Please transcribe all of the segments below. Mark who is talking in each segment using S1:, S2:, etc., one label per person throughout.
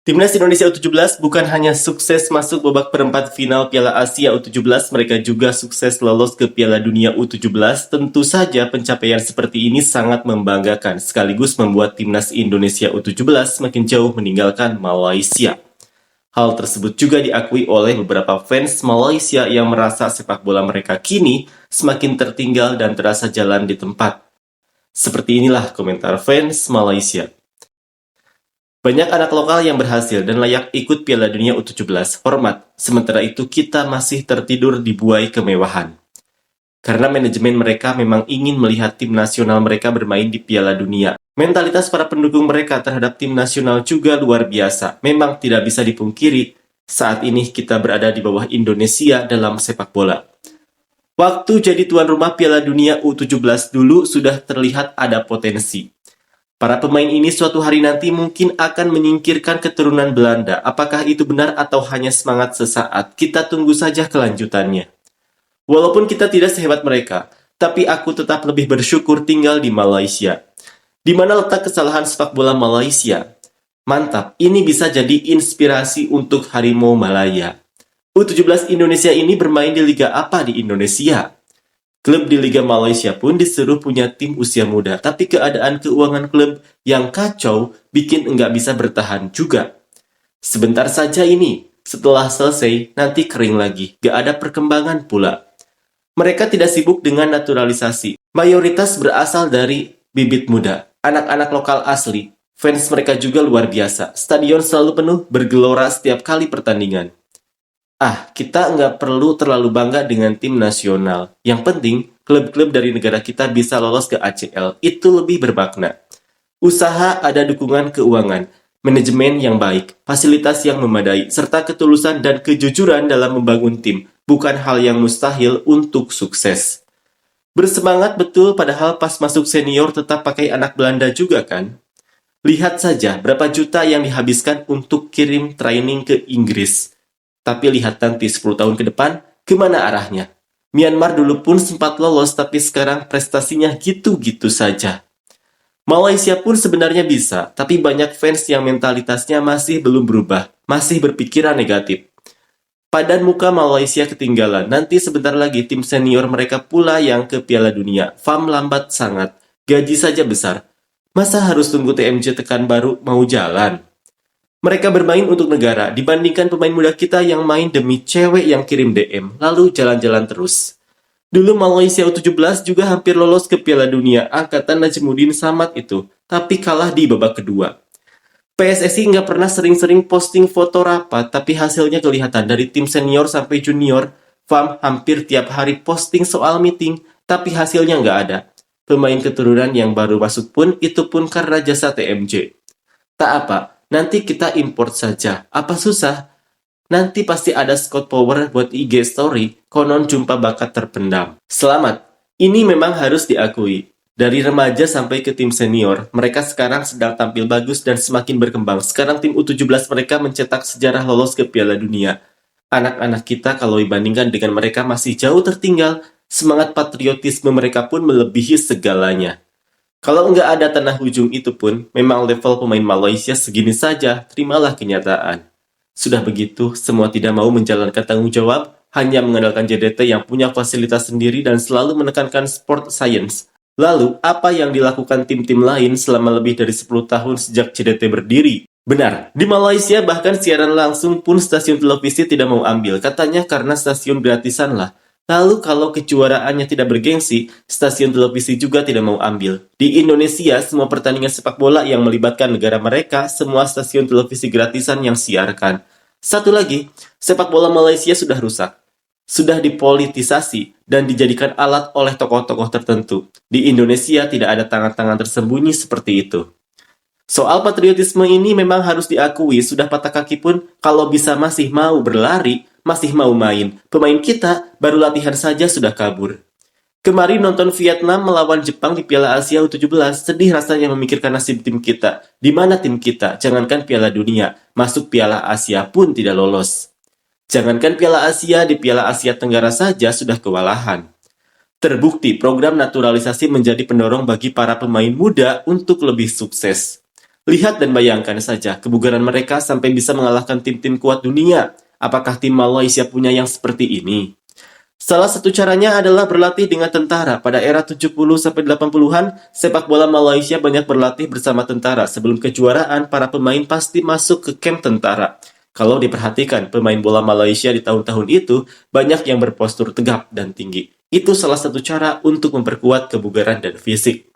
S1: Timnas Indonesia U17 bukan hanya sukses masuk babak perempat final Piala Asia U17, mereka juga sukses lolos ke Piala Dunia U17. Tentu saja pencapaian seperti ini sangat membanggakan, sekaligus membuat Timnas Indonesia U17 semakin jauh meninggalkan Malaysia. Hal tersebut juga diakui oleh beberapa fans Malaysia yang merasa sepak bola mereka kini semakin tertinggal dan terasa jalan di tempat. Seperti inilah komentar fans Malaysia. Banyak anak lokal yang berhasil dan layak ikut Piala Dunia U17, hormat. Sementara itu kita masih tertidur di buai kemewahan. Karena manajemen mereka memang ingin melihat tim nasional mereka bermain di Piala Dunia. Mentalitas para pendukung mereka terhadap tim nasional juga luar biasa. Memang tidak bisa dipungkiri, saat ini kita berada di bawah Indonesia dalam sepak bola. Waktu jadi tuan rumah Piala Dunia U17 dulu sudah terlihat ada potensi. Para pemain ini suatu hari nanti mungkin akan menyingkirkan keturunan Belanda. Apakah itu benar atau hanya semangat sesaat? Kita tunggu saja kelanjutannya. Walaupun kita tidak sehebat mereka, tapi aku tetap lebih bersyukur tinggal di Malaysia. Di mana letak kesalahan sepak bola Malaysia? Mantap, ini bisa jadi inspirasi untuk Harimau Malaya. U17 Indonesia ini bermain di liga apa di Indonesia? Klub di Liga Malaysia pun disuruh punya tim usia muda, tapi keadaan keuangan klub yang kacau bikin nggak bisa bertahan juga. Sebentar saja ini, setelah selesai, nanti kering lagi, gak ada perkembangan pula. Mereka tidak sibuk dengan naturalisasi, mayoritas berasal dari bibit muda, anak-anak lokal asli, fans mereka juga luar biasa, stadion selalu penuh, bergelora setiap kali pertandingan. Kita nggak perlu terlalu bangga dengan tim nasional. Yang penting, klub-klub dari negara kita bisa lolos ke ACL. Itu lebih bermakna. Usaha ada dukungan keuangan, manajemen yang baik, fasilitas yang memadai, serta ketulusan dan kejujuran dalam membangun tim. Bukan hal yang mustahil untuk sukses. Bersemangat betul padahal pas masuk senior tetap pakai anak Belanda juga kan? Lihat saja berapa juta yang dihabiskan untuk kirim training ke Inggris. Tapi lihat nanti 10 tahun ke depan, kemana arahnya? Myanmar dulu pun sempat lolos, tapi sekarang prestasinya gitu-gitu saja. Malaysia pun sebenarnya bisa, tapi banyak fans yang mentalitasnya masih belum berubah, masih berpikiran negatif. Padan muka Malaysia ketinggalan, nanti sebentar lagi tim senior mereka pula yang ke Piala Dunia. Fam lambat sangat, gaji saja besar. Masa harus tunggu TMJ tekan baru mau jalan? Mereka bermain untuk negara, dibandingkan pemain muda kita yang main demi cewek yang kirim DM, lalu jalan-jalan terus. Dulu Malaysia U17 juga hampir lolos ke Piala Dunia, angkatan Najmuddin Samad itu, tapi kalah di babak kedua. PSSI nggak pernah sering-sering posting foto rapat, tapi hasilnya kelihatan dari tim senior sampai junior. FAM hampir tiap hari posting soal meeting, tapi hasilnya nggak ada. Pemain keturunan yang baru masuk pun, itu pun karena jasa TMJ. Tak apa, nanti kita import saja. Apa susah? Nanti pasti ada scout power buat IG story, konon jumpa bakat terpendam. Selamat, ini memang harus diakui. Dari remaja sampai ke tim senior, mereka sekarang sedang tampil bagus dan semakin berkembang. Sekarang tim U17 mereka mencetak sejarah lolos ke Piala Dunia. Anak-anak kita kalau dibandingkan dengan mereka masih jauh tertinggal, semangat patriotisme mereka pun melebihi segalanya. Kalau nggak ada tanah ujung itu pun, memang level pemain Malaysia segini saja, terimalah kenyataan. Sudah begitu, semua tidak mau menjalankan tanggung jawab, hanya mengandalkan JDT yang punya fasilitas sendiri dan selalu menekankan sport science. Lalu, apa yang dilakukan tim-tim lain selama lebih dari 10 tahun sejak JDT berdiri? Benar, di Malaysia bahkan siaran langsung pun stasiun televisi tidak mau ambil, katanya karena stasiun gratisan lah. Lalu kalau kejuaraannya tidak bergengsi, stasiun televisi juga tidak mau ambil. Di Indonesia, semua pertandingan sepak bola yang melibatkan negara mereka, semua stasiun televisi gratisan yang siarkan. Satu lagi, sepak bola Malaysia sudah rusak. Sudah dipolitisasi dan dijadikan alat oleh tokoh-tokoh tertentu. Di Indonesia tidak ada tangan-tangan tersembunyi seperti itu. Soal patriotisme ini memang harus diakui, sudah patah kaki pun kalau bisa masih mau berlari, masih mau main. Pemain kita baru latihan saja sudah kabur. Kemarin nonton Vietnam melawan Jepang di Piala Asia U17, sedih rasanya memikirkan nasib tim kita. Di mana tim kita? Jangankan Piala Dunia, masuk Piala Asia pun tidak lolos. Jangankan Piala Asia, di Piala Asia Tenggara saja sudah kewalahan. Terbukti program naturalisasi menjadi pendorong bagi para pemain muda untuk lebih sukses. Lihat dan bayangkan saja kebugaran mereka sampai bisa mengalahkan tim-tim kuat dunia. Apakah tim Malaysia punya yang seperti ini? Salah satu caranya adalah berlatih dengan tentara. Pada era 70-80-an, sepak bola Malaysia banyak berlatih bersama tentara. Sebelum kejuaraan, para pemain pasti masuk ke kamp tentara. Kalau diperhatikan, pemain bola Malaysia di tahun-tahun itu banyak yang berpostur tegap dan tinggi. Itu salah satu cara untuk memperkuat kebugaran dan fisik.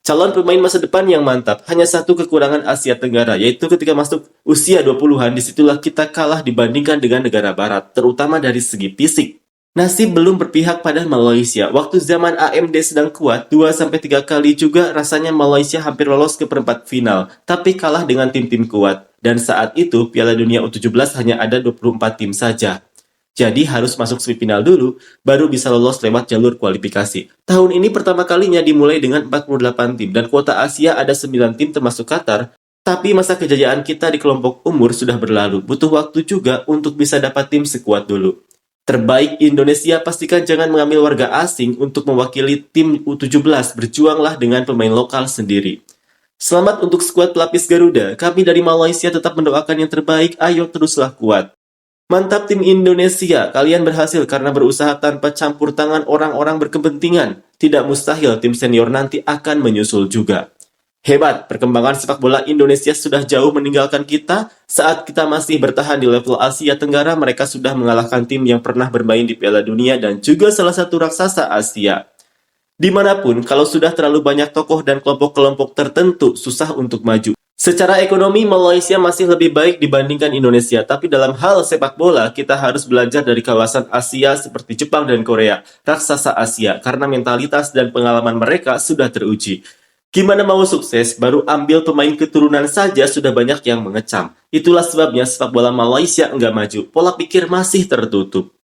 S1: Calon pemain masa depan yang mantap, hanya satu kekurangan Asia Tenggara, yaitu ketika masuk usia 20-an, disitulah kita kalah dibandingkan dengan negara barat, terutama dari segi fisik. Nasib belum berpihak pada Malaysia. Waktu zaman AMD sedang kuat, 2-3 kali juga rasanya Malaysia hampir lolos ke perempat final, tapi kalah dengan tim-tim kuat. Dan saat itu, Piala Dunia U17 hanya ada 24 tim saja. Jadi harus masuk semifinal dulu, baru bisa lolos lewat jalur kualifikasi. Tahun ini pertama kalinya dimulai dengan 48 tim, dan kuota Asia ada 9 tim termasuk Qatar, tapi masa kejayaan kita di kelompok umur sudah berlalu. Butuh waktu juga untuk bisa dapat tim sekuat dulu. Terbaik Indonesia, pastikan jangan mengambil warga asing untuk mewakili tim U17, berjuanglah dengan pemain lokal sendiri. Selamat untuk skuad pelapis Garuda, kami dari Malaysia tetap mendoakan yang terbaik, ayo teruslah kuat. Mantap tim Indonesia, kalian berhasil karena berusaha tanpa campur tangan orang-orang berkepentingan. Tidak mustahil tim senior nanti akan menyusul juga. Hebat, perkembangan sepak bola Indonesia sudah jauh meninggalkan kita. Saat kita masih bertahan di level Asia Tenggara, mereka sudah mengalahkan tim yang pernah bermain di Piala Dunia dan juga salah satu raksasa Asia. Dimanapun, kalau sudah terlalu banyak tokoh dan kelompok-kelompok tertentu, susah untuk maju. Secara ekonomi, Malaysia masih lebih baik dibandingkan Indonesia, tapi dalam hal sepak bola, kita harus belajar dari kawasan Asia seperti Jepang dan Korea, raksasa Asia, karena mentalitas dan pengalaman mereka sudah teruji. Gimana mau sukses, baru ambil pemain keturunan saja sudah banyak yang mengecam. Itulah sebabnya sepak bola Malaysia enggak maju, pola pikir masih tertutup.